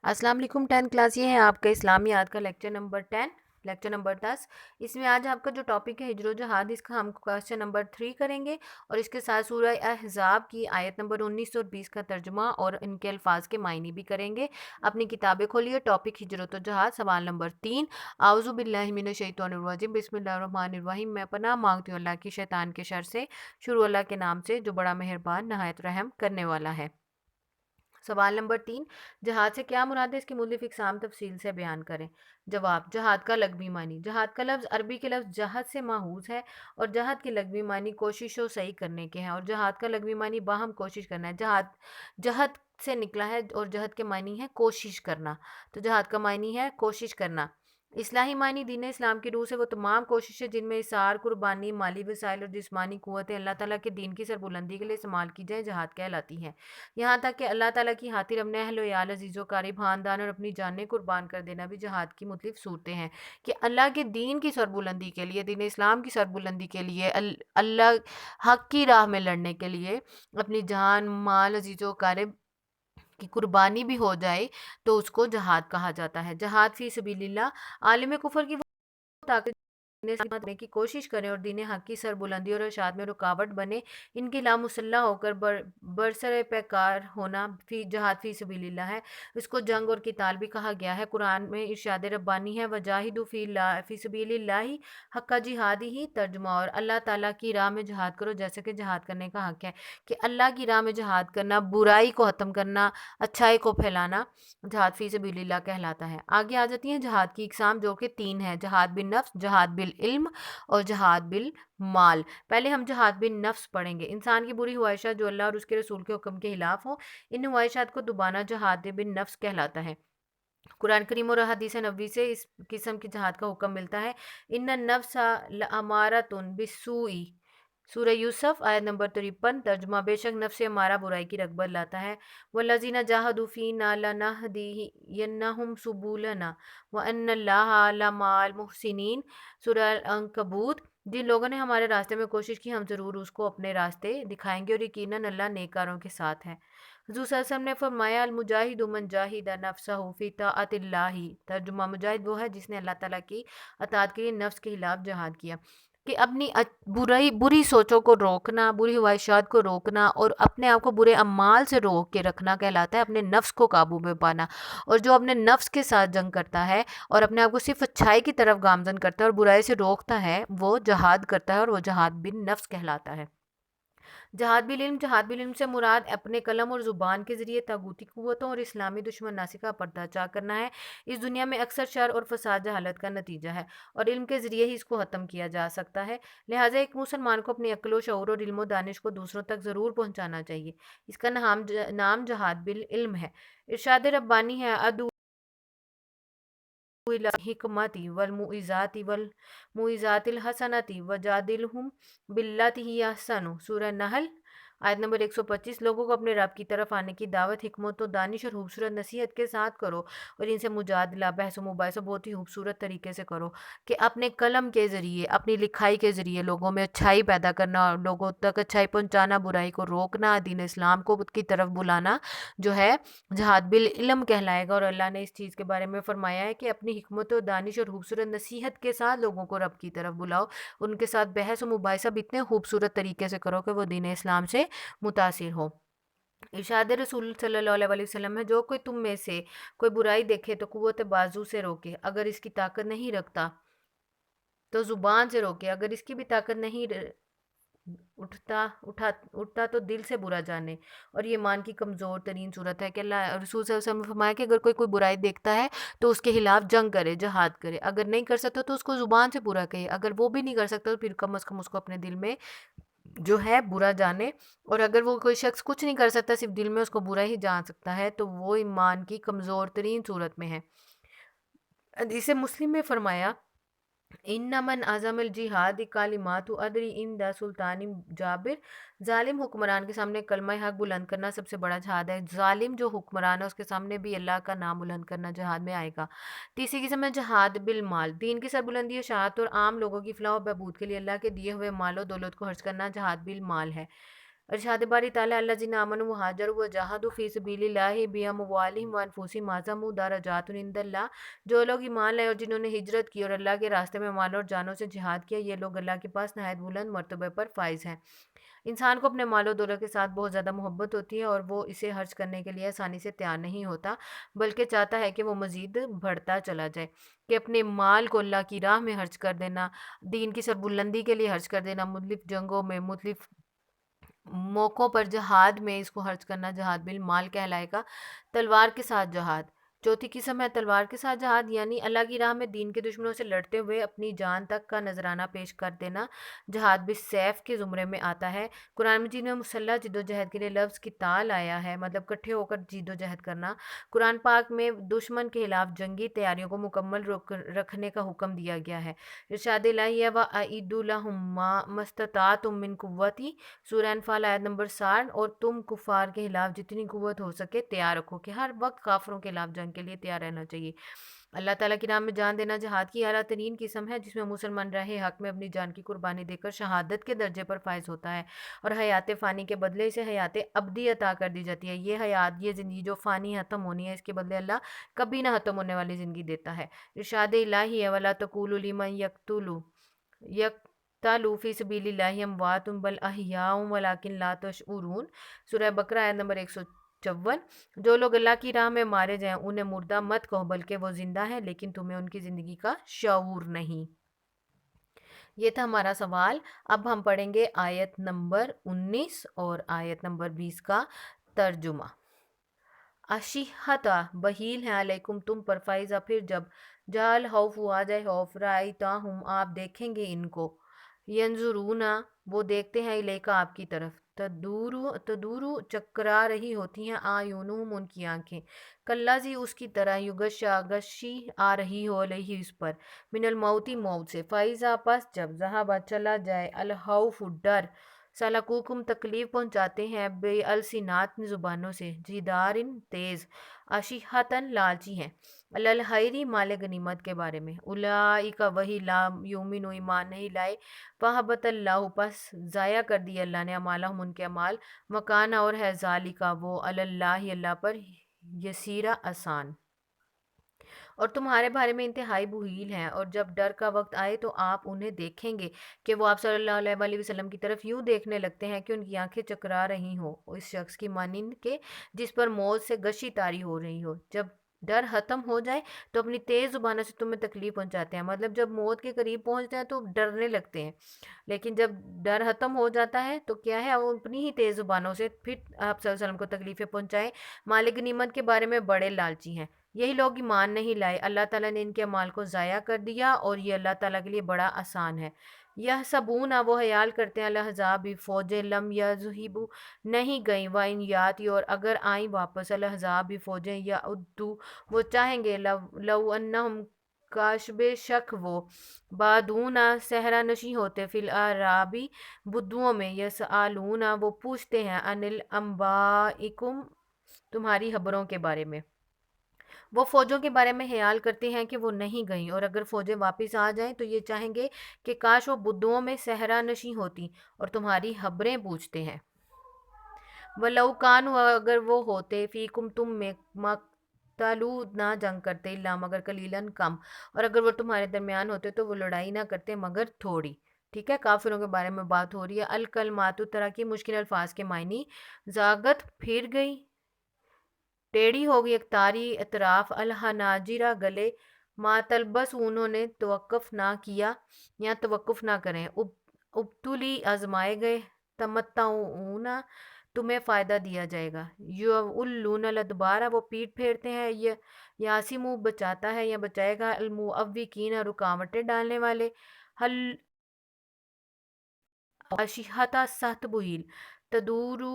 अस्सलाम वालेकुम 10 क्लास, ये है आपका इस्लामियात का लेक्चर नंबर 10, लेक्चर नंबर 10। इसमें आज आपका जो टॉपिक है हिजर जहाद, इसका हम क्वेश्चन नंबर 3 करेंगे और इसके साथ सूरह अहज़ाब की आयत नंबर 19 और 20 का तर्जुमा और इनके अल्फाज के मायने भी करेंगे। अपनी किताबें खोलिए। टॉपिक हिजरत जहाद, सवाल नंबर 3। आउज़ु बिल्लाहि मिनश शैतानिर रजीम, बिस्मिल्लाहिर रहमानिर रहीम। मैं पनाह मांगती हूँ अल्लाह की शैतान के शर से। शुरू अल्लाह के नाम से जो बड़ा मेहरबान नहायत रहम करने वाला है। सवाल नंबर 3, जहाद से क्या मुराद है, इसकी मुख्तलिफ इकसाम तफसील से बयान करें। जवाब, जहाद का लगवी मानी। जहाद का लफ्ज़ अरबी के लफ्ज़ जहद से माहूज है और जहाद की लगवी मानी कोशिश और सही करने के हैं और जहाद का लगवी मानी बाहम कोशिश करना है। जहाद जहद से निकला है और जहद के मानी है कोशिश करना, तो जहाद का मानी है कोशिश करना। इस्लाही मानी, दीन इस्लाम की रूह से वो तमाम कोशिशें जिनमें इसार, कुर्बानी, माली वसाइल और जिस्मानी क़ुव्वतें अल्लाह ताला के दीन की सरबुलंदी के लिए इस्तेमाल की जाए, जहाद कहलाती हैं। यहाँ तक कि अल्लाह ताला की खातिर अपने अहल याल अजीज़ो कारी ख़ानदान और अपनी जानें कुर्बान कर देना भी जहाद की मुख्तलिफ सूरतें हैं कि अल्लाह के दीन की सरबुलंदी के लिए, दीन इस्लाम की सरबुलंदी के लिए, अल्लाह हक़ की राह में लड़ने के लिए अपनी जान, माल, अजीज़ो कारी की कुर्बानी भी हो जाए तो उसको जहाद कहा जाता है। जहाद फ़ी सबीलिल्लाह, आलिम कुफ़र की वो ताकत ने करने की कोशिश करें और दीन हक़ की सरबुलंदी और इरशाद में रुकावट बने, इनके ला मुसल्लह होकर बरसरे पैकार होना फ़ी जहाद फ़ी सबीलिल्लाह है। इसको जंग और किताल भी कहा गया है। कुरान में इरशाद रब्बानी है, वजाहिदु फ़ी सबीलिल्लाहि हक्का जिहादी ही तर्जुमा, और अल्लाह ताला की राह में जहाद करो जैसे कि जहाद करने का हक़ है, कि अल्लाह की राह में जहाद करना, बुराई को ख़त्म करना, अच्छाई को फैलाना जहाद फ़ी सबीलिल्लाह कहलाता है। आगे आ जाती हैं जहाद की इकसाम, जो कि 3 है। जहाद बिन नफ्स, जहाद बिल इल्म और जहाद बिल माल। पहले हम जहाद बिन नफ्स पढ़ेंगे। इंसान की बुरी ख्वाहिशात जो अल्लाह और उसके रसूल के हुक्म के खिलाफ हो, इन ख्वाहिशात को दुबाना जहाद बिन नफ्स कहलाता है। कुरान करीम और हदीस नबवी से इस किस्म की जहाद का हुक्म मिलता है। इन्न नफ्सा लअमारतुन बिस्सूई, सूरह यूसुफ आयत नंबर 53। तर्जुमा, बेशक नफ्स से हमारा बुराई की रगबत लाता है। वल्लज़ीना जाहदू फ़ीना लनहदियन्नहुम सुबुलना व अन्नल्लाहा लमाल मुहसिनीन, सूरह अल-अंकबूत। जिन लोगों ने हमारे रास्ते में कोशिश की, हम ज़रूर उसको अपने रास्ते दिखाएंगे और यकीनन अल्लाह नेककारों के साथ है। हुज़ूर सल्लल्लाहु अलैहि वसल्लम ने फरमाया, अल मुजाहिदु मन जाहिदा नफ्सहु फ़ी ताअतिल्लाहि। तर्जुमा, मुजाहिद वो है जिसने अल्लाह ताला की अताअत के लिए नफ्स के खिलाफ जहाद किया। कि अपनी बुरी सोचों को रोकना, बुरी ख्वाहिशात को रोकना और अपने आप को बुरे अमाल से रोक के रखना कहलाता है अपने नफ्स को काबू में पाना। और जो अपने नफ्स के साथ जंग करता है और अपने आप को सिर्फ अच्छाई की तरफ गामजन करता है और बुराई से रोकता है, वो जहाद करता है और वो जहाद बिन नफ्स कहलाता है। जहाद बिल इल्म से मुराद अपने कलम और ज़ुबान के ज़रिए तागूती क़ुव्वतों और इस्लामी दुश्मनासी का पर्दाचा करना है। इस दुनिया में अक्सर शर और फसाद जहालत का नतीजा है और इल्म के ज़रिए ही इसको ख़त्म किया जा सकता है। लिहाजा एक मुसलमान को अपनी अक्ल व शऊर और इल्म व दानिश को दूसरों तक ज़रूर पहुँचाना चाहिए। इसका नाम जहाद बिल इल्म है। इरशाद रब्बानी है, अदु इला हिकमति वल मुइज़ातिल हसनति वजादिलहुम बिल्लती ही अहसनु, सूरह नहल आयत नंबर 125। लोगों को अपने रब की तरफ आने की दावत हिकमत और दानिश और खूबसूरत नसीहत के साथ करो और इनसे मुजादला, बहस मुबाहिसा बहुत ही खूबसूरत तरीके से करो कि अपने कलम के ज़रिए, अपनी लिखाई के ज़रिए लोगों में अच्छाई पैदा करना और लोगों तक अच्छाई पहुँचाना, बुराई को रोकना, दीन इस्लाम को की तरफ बुलाना जो है जहाद बिल इल्म कहलाएगा। और अल्लाह ने इस चीज़ के बारे में फरमाया है कि अपनी हिकमत और दानिश और खूबसूरत नसीहत के साथ लोगों को रब की तरफ बुलाओ, उनके साथ बहस और मुबाहिसा भी इतने खूबसूरत तरीके से करो कि वो दीन इस्लाम से मुतासिर हो। इरशाद रसूल सल्लल्लाहु अलैहि वसल्लम है, जो कोई तुम में से कोई बुराई देखे तो कुव्वत बाजू से रोके, अगर इसकी ताकत नहीं रखता तो ज़ुबान से रोके, अगर इसकी भी ताकत नहीं उठता तो दिल से बुरा जाने। और ये ईमान की कमज़ोर तरीन सूरत है कि अल्लाह रसूल सल्लल्लाहु अलैहि वसल्लम ने फरमाया कि अगर कोई बुराई देखता है तो उसके खिलाफ जंग करे, जहाद करे। अगर नहीं कर सकता तो उसको ज़ुबान से बुरा कहे, अगर वो भी नहीं कर सकता तो फिर कम अज़ कम उसको अपने दिल में जो है बुरा जाने। और अगर वो कोई शख्स कुछ नहीं कर सकता, सिर्फ दिल में उसको बुरा ही जान सकता है, तो वो ईमान की कमज़ोर तरीन सूरत में है। इसे मुस्लिम में फरमाया, इन्ना मन अज़मल जिहाद कालिमातु अदरी इंदा सुल्तानी जाबिर। जालिम हुक्मरान के सामने कलमा हक बुलंद करना सबसे बड़ा जहाद है। जालिम जो हुक्मरान है उसके सामने भी अल्लाह का नाम बुलंद करना जहाद में आएगा। तीसरी किस्म है जहाद बिल माल। दीन की सरबुलंदी शाहत और आम लोगों की फलाह और बहबूद के लिए अल्लाह के दिए हुए माल और दौलत को खर्च करना जहाद बिल माल है। ارشاد باری تعالیٰ الذین آمنوا وہاجروا وجاہدوا فی سبیل اللہ باموالہم وانفسہم اعظم درجات عند اللہ، جو لوگ ایمان لائے اور جنہوں نے ہجرت کی اور اللہ کے راستے میں مال اور جانوں سے جہاد کیا، یہ لوگ اللہ کے پاس نہایت بلند مرتبے پر فائز ہیں۔ انسان کو اپنے مال و دولت کے ساتھ بہت زیادہ محبت ہوتی ہے اور وہ اسے خرچ کرنے کے لیے آسانی سے تیار نہیں ہوتا، بلکہ چاہتا ہے کہ وہ مزید بڑھتا چلا جائے، کہ اپنے مال کو اللہ کی راہ میں خرچ کر دینا، دین کی سربلندی کے لیے خرچ کر دینا، مختلف جنگوں میں، مختلف موقعوں پر جہاد میں اس کو خرچ کرنا جہاد بالمال کہلائے گا۔ تلوار کے ساتھ جہاد، چوتھی قسم ہے تلوار کے ساتھ جہاد، یعنی اللہ کی راہ میں دین کے دشمنوں سے لڑتے ہوئے اپنی جان تک کا نذرانہ پیش کر دینا، جہاد بالسیف کے زمرے میں آتا ہے۔ قرآن مجید میں مسلح جد و جہد کے لیے لفظ قتال آیا ہے، مطلب کٹھے ہو کر جد و جہد کرنا۔ قرآن پاک میں دشمن کے خلاف جنگی تیاریوں کو مکمل رکھنے کا حکم دیا گیا ہے۔ ارشاد الہی ہے وَأَعِدُّوا لَهُم مَّا اسْتَطَعْتُم مِّن قُوَّةٍ، سورہ انفال آیت نمبر 60، اور تم کفار کے خلاف جتنی قوت ہو سکے تیار رکھو، کہ ہر وقت کافروں کے خلاف جنگ کے لیے تیار رہنا چاہیے۔ اللہ تعالیٰ کی راہ میں جان دینا جہاد کی اعلیٰ ترین قسم ہے، جس میں مسلمان راہ حق میں اپنی جان کی قربانی دے کر شہادت کے درجے پر فائز ہوتا ہے اور حیات فانی کے بدلے اسے حیات ابدی عطا کر دی جاتی ہے۔ یہ حیات، یہ زندگی جو فانی ختم ہونی ہے، اس کے بدلے اللہ کبھی نہ ختم ہونے والی زندگی دیتا ہے۔ ارشاد الہی ہے وَلَا تَقُولُوا لِمَن يَقْتَلُ فِي سَبِيلِ اللَّهِ أَمْوَاتٌ بَلْ أَحْيَاءٌ وَلَٰكِن لَا تَشْعُرُونَ، سورہ بقرہ آیت نمبر 154۔ جو لوگ اللہ کی راہ میں مارے جائیں انہیں مردہ مت کہو، بلکہ وہ زندہ ہیں، لیکن تمہیں ان کی زندگی کا شعور نہیں۔ یہ تھا ہمارا سوال۔ اب ہم پڑھیں گے آیت نمبر 19 اور آیت نمبر 20 کا ترجمہ۔ اشیحتا، بہیل ہیں، علیکم تم پر، فائزہ پھر جب، جال خوف آ جائے خوف، رائتاہم آپ دیکھیں گے ان کو، ینظرونا وہ دیکھتے ہیں، الیکا آپ کی طرف، تدورو چکرا رہی ہوتی ہیں، آیونہم ان کی آنکھیں، کاللذی اس کی طرح، یغشا غشی آ رہی ہو علیہ اس پر، من الموت موت سے، فائزہ پس جب، ذہبا چلا جائے، الخوف ڈر، سلکوکم تکلیف پہنچاتے ہیں، بے السنات زبانوں سے، جدارن تیز، اشیحتن لالچی ہیں، الخیری مال غنیمت کے بارے میں، اولئک وہی لا یؤمنون ایمان نہیں لائے، فحبط اللہ پس ضائع کر دی اللہ نے اعمالہم ان کے اعمال، وکانا اور ہے ذالک وہ، علی اللہ اللہ پر، یسیرا آسان، اور تمہارے بارے میں انتہائی بھیل ہیں، اور جب ڈر کا وقت آئے تو آپ انہیں دیکھیں گے کہ وہ آپ صلی اللہ علیہ وآلہ وسلم کی طرف یوں دیکھنے لگتے ہیں کہ ان کی آنکھیں چکرا رہی ہوں، اس شخص کی مانند کے جس پر موت سے غشی طاری ہو رہی ہو۔ جب ڈر ختم ہو جائے تو اپنی تیز زبانوں سے تمہیں تکلیف پہنچاتے ہیں، مطلب جب موت کے قریب پہنچتے ہیں تو ڈرنے لگتے ہیں، لیکن جب ڈر ختم ہو جاتا ہے تو کیا ہے، وہ اپنی ہی تیز زبانوں سے پھر آپ صلی اللہ علیہ وسلم کو تکلیفیں پہنچائیں۔ مالک غنیمت کے بارے میں بڑے لالچی ہیں، یہی لوگ ایمان نہیں لائے، اللہ تعالیٰ نے ان کے اعمال کو ضائع کر دیا، اور یہ اللہ تعالیٰ کے لیے بڑا آسان ہے۔ یحسبون وہ خیال کرتے ہیں، الاحزاب فوجیں، لم یذہبوا نہیں گئیں، وان یاتی اور اگر آئیں واپس، الاحزاب فوجیں، یعدوا وہ چاہیں گے، لو انہم کاش بے شک وہ، بادونا صحرا نشیں ہوتے، فی الاعرابی بدوؤں میں، یسألون وہ پوچھتے ہیں، عن الانبائکم تمہاری خبروں کے بارے میں، وہ فوجوں کے بارے میں خیال کرتے ہیں کہ وہ نہیں گئیں، اور اگر فوجیں واپس آ جائیں تو یہ چاہیں گے کہ کاش وہ بدوؤں میں صحرا نشیں ہوتی، اور تمہاری خبریں پوچھتے ہیں۔ وَلَوْ كَانُوا اگر وہ ہوتے، فیکم تم میں، مقتلوا نہ جنگ کرتے، الا مگر قلیلاً کم، اور اگر وہ تمہارے درمیان ہوتے تو وہ لڑائی نہ کرتے مگر تھوڑی۔ ٹھیک ہے، کافروں کے بارے میں بات ہو رہی ہے۔ الکلمات طرح کی مشکل الفاظ کے معنی، زاغت پھر گئی، ٹیڑھی ہو گئی، اقتاری اطراف، الحناجرہ گلے، ما تلبس انہوں نے توقف نہ کیا یا توقف نہ کریں، ابتلی آزمائے گئے، تمتعون تمہیں فائدہ دیا جائے گا، یولون الادبار وہ پیٹ پھیرتے ہیں، یاسمو بچاتا ہے یا بچائے گا، المعوقین رکاوٹیں ڈالنے والے، حل اشیحتا سخت بھیل، تدورو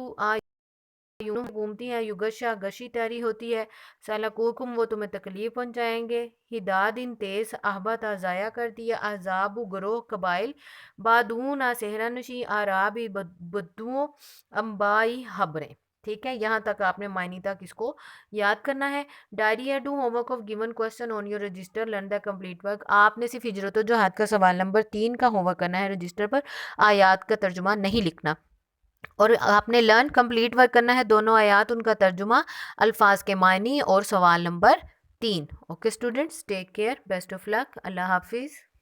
یوں گھومتی ہیں، یغشا غشی طاری ہوتی ہے، سلکوکم وہ تمہیں تکلیف پہنچائیں گے، ہدادن تیز، احبط ضائع کر دیا، احزاب گروہ قبائل، بادون صحرا نشی، اعرابی بدوؤں، انبائی خبریں۔ ٹھیک ہے، یہاں تک آپ نے معنی تک اس کو یاد کرنا ہے۔ ڈائری ہے do home work of given question on your register, learn the complete work. آپ نے صرف ہجرت و جہاد کا سوال نمبر 3 کا ہوم ورک کرنا ہے رجسٹر پر، آیات کا ترجمہ نہیں لکھنا۔ اور آپ نے لرن کمپلیٹ ورک کرنا ہے دونوں آیات، ان کا ترجمہ، الفاظ کے معنی اور سوال نمبر 3۔ Okay students, take care, best of luck, اللہ حافظ۔